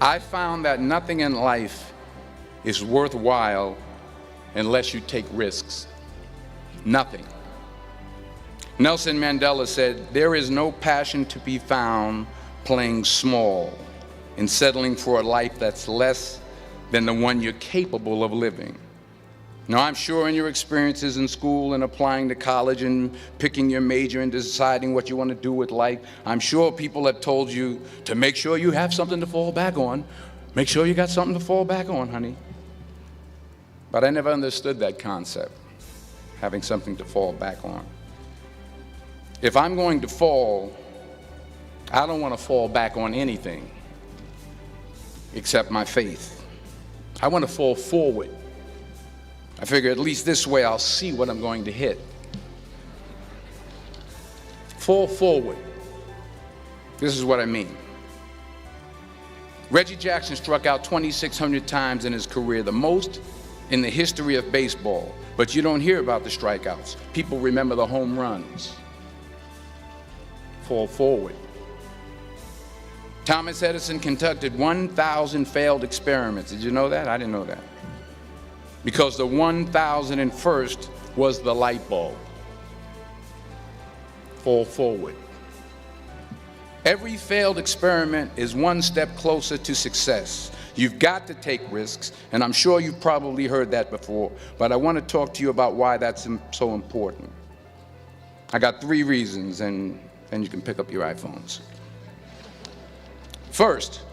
I found that nothing in life is worthwhile unless you take risks. Nothing. Nelson Mandela said, "There is no passion to be found playing small and settling for a life that's less than the one you're capable of living." Now, I'm sure in your experiences in school and applying to college and picking your major and deciding what you want to do with life, I'm sure people have told you to make sure you have something to fall back on. Make sure you got something to fall back on, honey. But I never understood that concept, having something to fall back on. If I'm going to fall, I don't want to fall back on anything except my faith. I want to fall forward. I figure at least this way I'll see what I'm going to hit. Fall forward. This is what I mean. Reggie Jackson struck out 2,600 times in his career, the most in the history of baseball. But you don't hear about the strikeouts. People remember the home runs. Fall forward. Thomas Edison conducted 1,000 failed experiments. Did you know that? I didn't know that. Because the 1,001st was the light bulb. Fall forward. Every failed experiment is one step closer to success. You've got to take risks, and I'm sure you've probably heard that before, but I want to talk to you about why that's so important. I got 3 reasons, and then you can pick up your iPhones. First,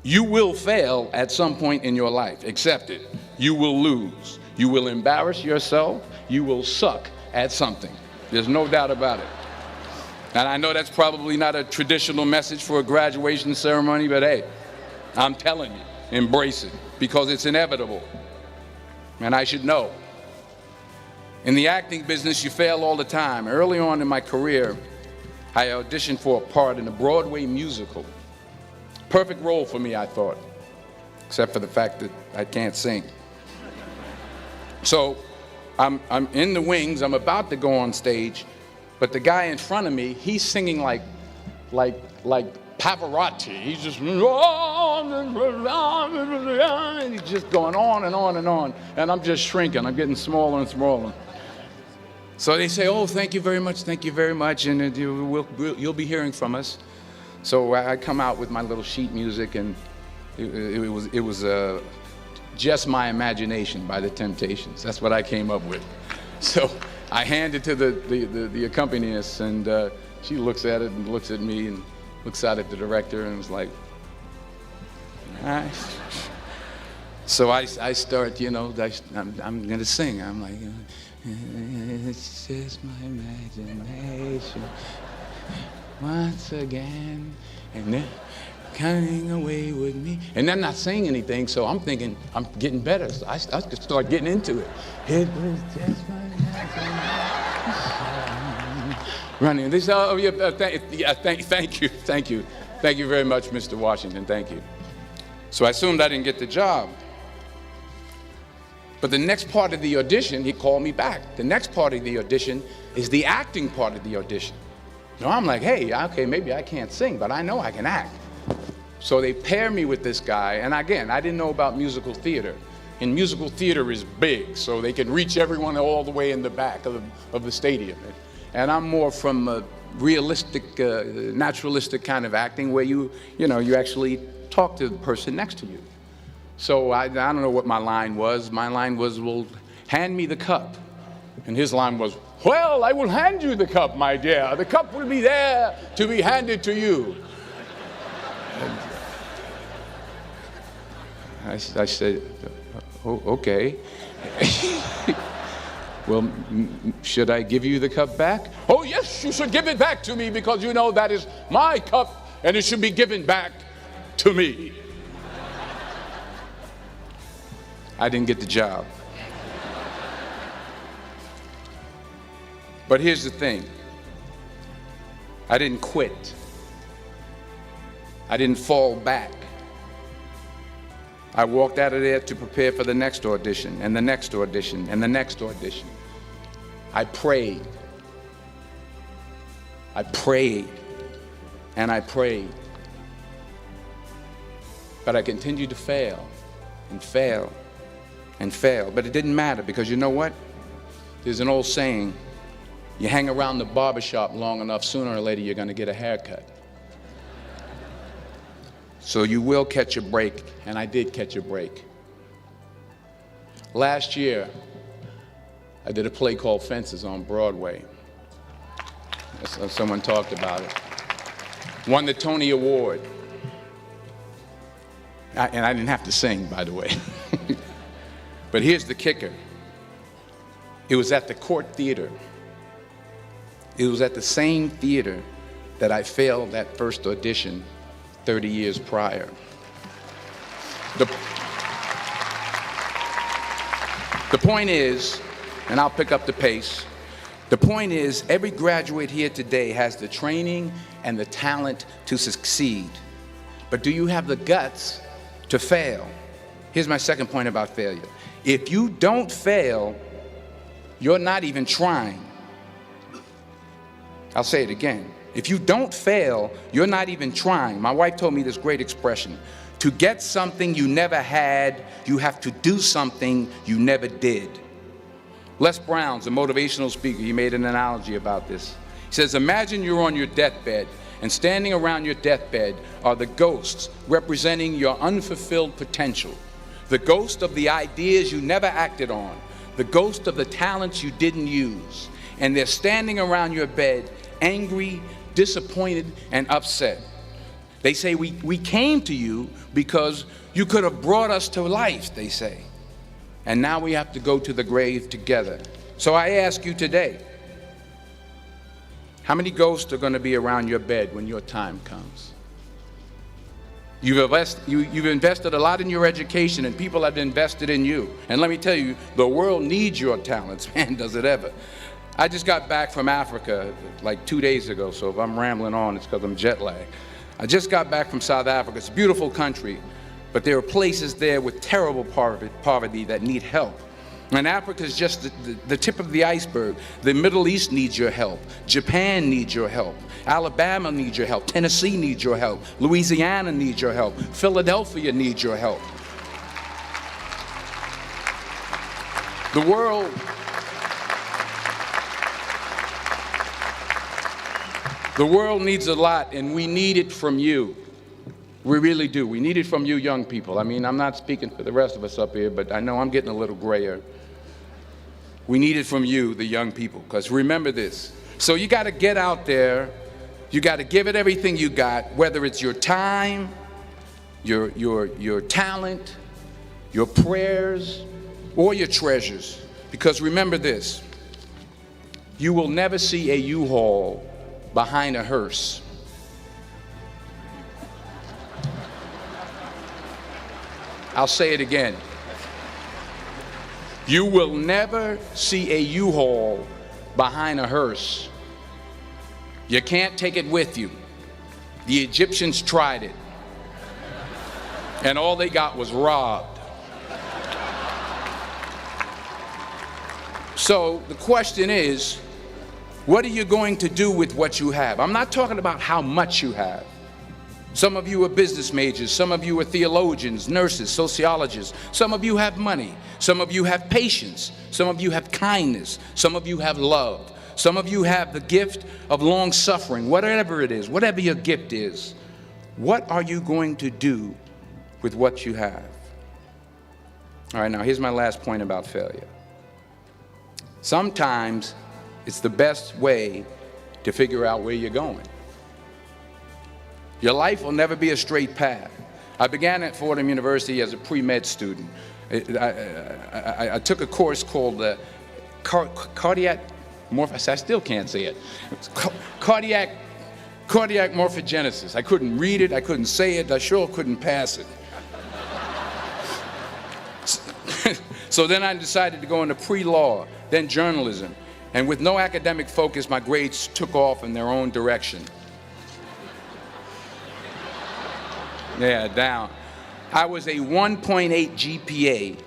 you will fail at some point in your life. Accept it. You will lose. You will embarrass yourself. You will suck at something. There's no doubt about it. And I know that's probably not a traditional message for a graduation ceremony, but hey, I'm telling you, embrace it, because it's inevitable. And I should know. In the acting business, you fail all the time. Early on in my career, I auditioned for a part in a Broadway musical. Perfect role for me, I thought, except for the fact that I can't sing. So I'm in the wings, I'm about to go on stage, but the guy in front of me, he's singing like Pavarotti. He's just, and he's just going on and on and on, and I'm just shrinking, I'm getting smaller and smaller. So they say, "Oh, thank you very much, and you'll be hearing from us." So I come out with my little sheet music, and it was Just My Imagination by the Temptations. That's what I came up with. So I hand it to the accompanist, and she looks at it and looks at me and looks out at the director and was like, "All right." So I start, I'm going to sing. I'm like, "It's just my imagination. Once again, and then coming away with me." And I'm not saying anything, so I'm thinking I'm getting better. So I start getting into it. It was just my imagination. Running. They say, "Oh, yeah, thank you very much, Mr. Washington, thank you." So I assumed I didn't get the job. But the next part of the audition, he called me back. The next part of the audition is the acting part of the audition. No, I'm like, hey, okay, maybe I can't sing, but I know I can act. So they pair me with this guy, and again, I didn't know about musical theater. And musical theater is big, so they can reach everyone all the way in the back of the stadium. And I'm more from a realistic, naturalistic kind of acting where you actually talk to the person next to you. So I don't know what my line was. My line was, "Well, hand me the cup." And his line was, "Well, I will hand you the cup, my dear. The cup will be there to be handed to you." I said, "Oh, okay." "Well, should I give you the cup back?" "Oh, yes, you should give it back to me, because you know that is my cup and it should be given back to me." I didn't get the job. But here's the thing. I didn't quit. I didn't fall back. I walked out of there to prepare for the next audition, and the next audition, and the next audition. I prayed. I prayed, and I prayed. But I continued to fail and fail and fail. But it didn't matter, because you know what? There's an old saying, you hang around the barbershop long enough, sooner or later you're going to get a haircut. So you will catch a break, and I did catch a break. Last year, I did a play called Fences on Broadway. Someone talked about it. Won the Tony Award. And I didn't have to sing, by the way. But here's the kicker. It was at the Court Theater. It was at the same theater that I failed that first audition 30 years prior. The point is, and I'll pick up the pace, the point is, every graduate here today has the training and the talent to succeed. But do you have the guts to fail? Here's my second point about failure. If you don't fail, you're not even trying. I'll say it again. If you don't fail, you're not even trying. My wife told me this great expression. To get something you never had, you have to do something you never did. Les Brown's a motivational speaker. He made an analogy about this. He says, imagine you're on your deathbed, and standing around your deathbed are the ghosts representing your unfulfilled potential. The ghost of the ideas you never acted on. The ghost of the talents you didn't use. And they're standing around your bed, angry, disappointed, and upset. They say, we came to you because you could have brought us to life, they say. And now we have to go to the grave together. So I ask you today, how many ghosts are going to be around your bed when your time comes? You've invested a lot in your education, and people have invested in you. And let me tell you, the world needs your talents, man, does it ever. I just got back from Africa like 2 days ago, so if I'm rambling on, it's because I'm jet lagged. I just got back from South Africa. It's a beautiful country, but there are places there with terrible poverty that need help. And Africa is just the tip of the iceberg. The Middle East needs your help. Japan needs your help. Alabama needs your help. Tennessee needs your help. Louisiana needs your help. Philadelphia needs your help. The world needs a lot, and we need it from you. We really do. We need it from you young people. I mean, I'm not speaking for the rest of us up here, but I know I'm getting a little grayer. We need it from you, the young people, because remember this. So you got to get out there. You got to give it everything you got, whether it's your time, your talent, your prayers, or your treasures. Because remember this. You will never see a U-Haul behind a hearse. I'll say it again. You will never see a U-Haul behind a hearse. You can't take it with you. The Egyptians tried it, and all they got was robbed. So the question is, what are you going to do with what you have? I'm not talking about how much you have. Some of you are business majors, some of you are theologians, nurses, sociologists. Some of you have money, some of you have patience, some of you have kindness, some of you have love. Some of you have the gift of long suffering, whatever it is, whatever your gift is. What are you going to do with what you have? All right, now here's my last point about failure. Sometimes it's the best way to figure out where you're going. Your life will never be a straight path. I began at Fordham University as a pre-med student. I took a course called cardiac morphogenesis. I still can't say it. Cardiac morphogenesis. I couldn't read it. I couldn't say it. I sure couldn't pass it. So then I decided to go into pre-law, then journalism. And with no academic focus, my grades took off in their own direction. Yeah, down. I was a 1.8 GPA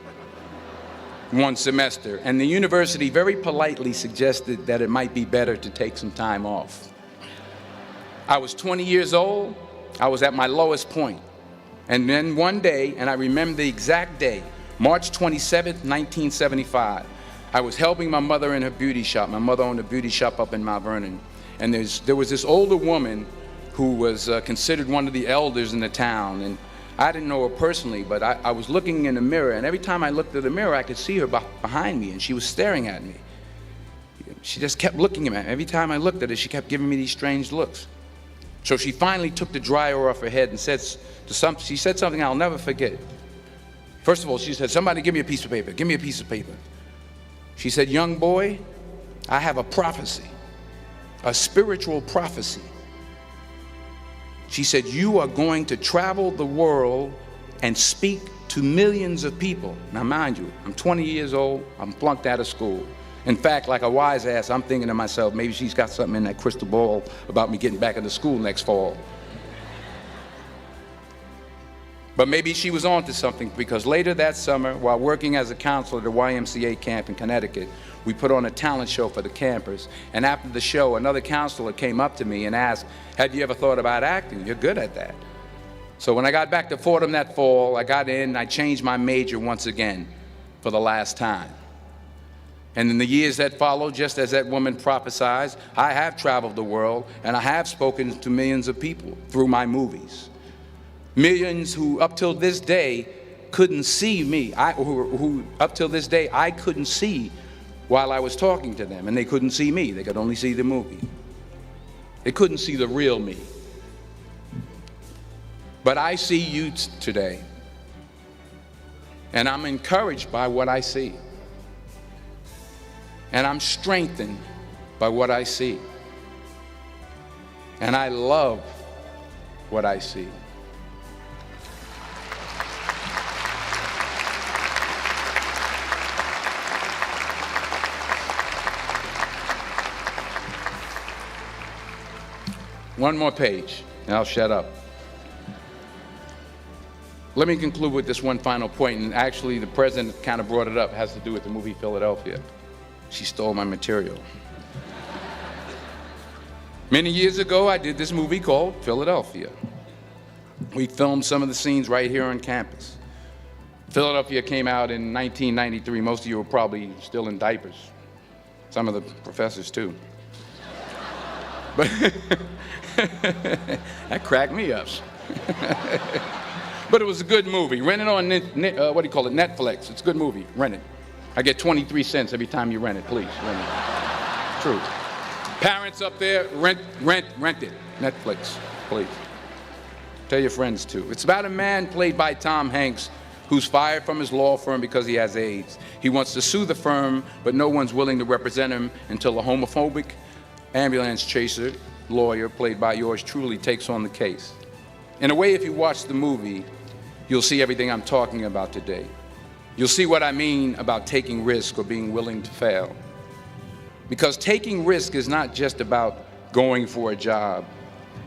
one semester, and the university very politely suggested that it might be better to take some time off. I was 20 years old. I was at my lowest point. And then one day, and I remember the exact day, March 27th, 1975, I was helping my mother in her beauty shop. My mother owned a beauty shop up in Mount Vernon. And there was this older woman who was considered one of the elders in the town. And I didn't know her personally, but I was looking in the mirror, and every time I looked at the mirror, I could see her behind me, and she was staring at me. She just kept looking at me. Every time I looked at her, she kept giving me these strange looks. So she finally took the dryer off her head and she said something I'll never forget. First of all, she said, "Somebody give me a piece of paper. Give me a piece of paper." She said, "Young boy, I have a prophecy, a spiritual prophecy." She said, "You are going to travel the world and speak to millions of people." Now mind you, I'm 20 years old, I'm flunked out of school. In fact, like a wise ass, I'm thinking to myself, maybe she's got something in that crystal ball about me getting back into school next fall. But maybe she was on to something, because later that summer, while working as a counselor at the YMCA camp in Connecticut, we put on a talent show for the campers. And after the show, another counselor came up to me and asked, "Have you ever thought about acting? You're good at that." So when I got back to Fordham that fall, I got in and I changed my major once again for the last time. And in the years that followed, just as that woman prophesied, I have traveled the world and I have spoken to millions of people through my movies. Millions who up till this day couldn't see me, who up till this day I couldn't see while I was talking to them, and they couldn't see me. They could only see the movie. They couldn't see the real me. But I see you today, and I'm encouraged by what I see. And I'm strengthened by what I see. And I love what I see. One more page, and I'll shut up. Let me conclude with this one final point, and actually the president kind of brought it up. It has to do with the movie Philadelphia. She stole my material. Many years ago, I did this movie called Philadelphia. We filmed some of the scenes right here on campus. Philadelphia came out in 1993. Most of you were probably still in diapers. Some of the professors too. But that cracked me up. But it was a good movie. Rent it on, Netflix. It's a good movie. Rent it. I get 23 cents every time you rent it. Please, rent it. True. Parents up there, rent it. Netflix, please. Tell your friends too. It's about a man played by Tom Hanks who's fired from his law firm because he has AIDS. He wants to sue the firm, but no one's willing to represent him until a homophobic ambulance chaser lawyer, played by yours truly, takes on the case. In a way, if you watch the movie, you'll see everything I'm talking about today. You'll see what I mean about taking risk or being willing to fail. Because taking risk is not just about going for a job.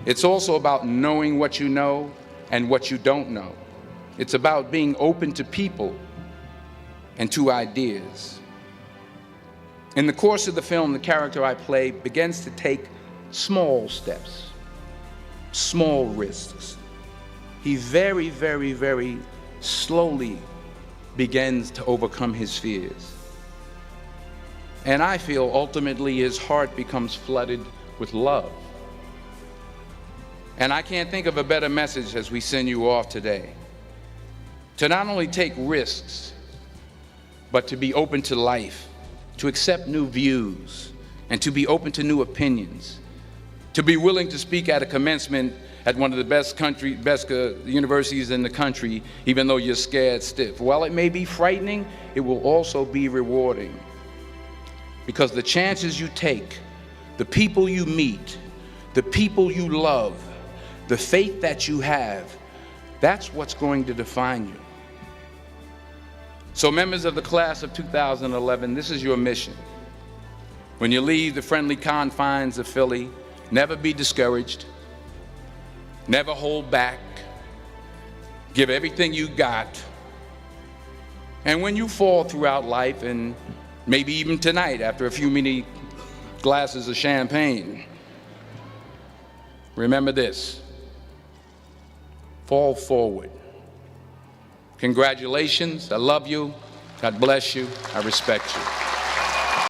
It's also about knowing what you know and what you don't know. It's about being open to people and to ideas. In the course of the film, the character I play begins to take small steps, small risks. He very, very, very slowly begins to overcome his fears. And I feel ultimately his heart becomes flooded with love. And I can't think of a better message as we send you off today. To not only take risks, but to be open to life, to accept new views, and to be open to new opinions, to be willing to speak at a commencement at one of the best universities in the country, even though you're scared stiff. While it may be frightening, it will also be rewarding. Because the chances you take, the people you meet, the people you love, the faith that you have, that's what's going to define you. So members of the class of 2011, this is your mission. When you leave the friendly confines of Philly, never be discouraged, never hold back, give everything you got. And when you fall throughout life, and maybe even tonight after a few many glasses of champagne, remember this: fall forward. Congratulations. I love you. God bless you. I respect you.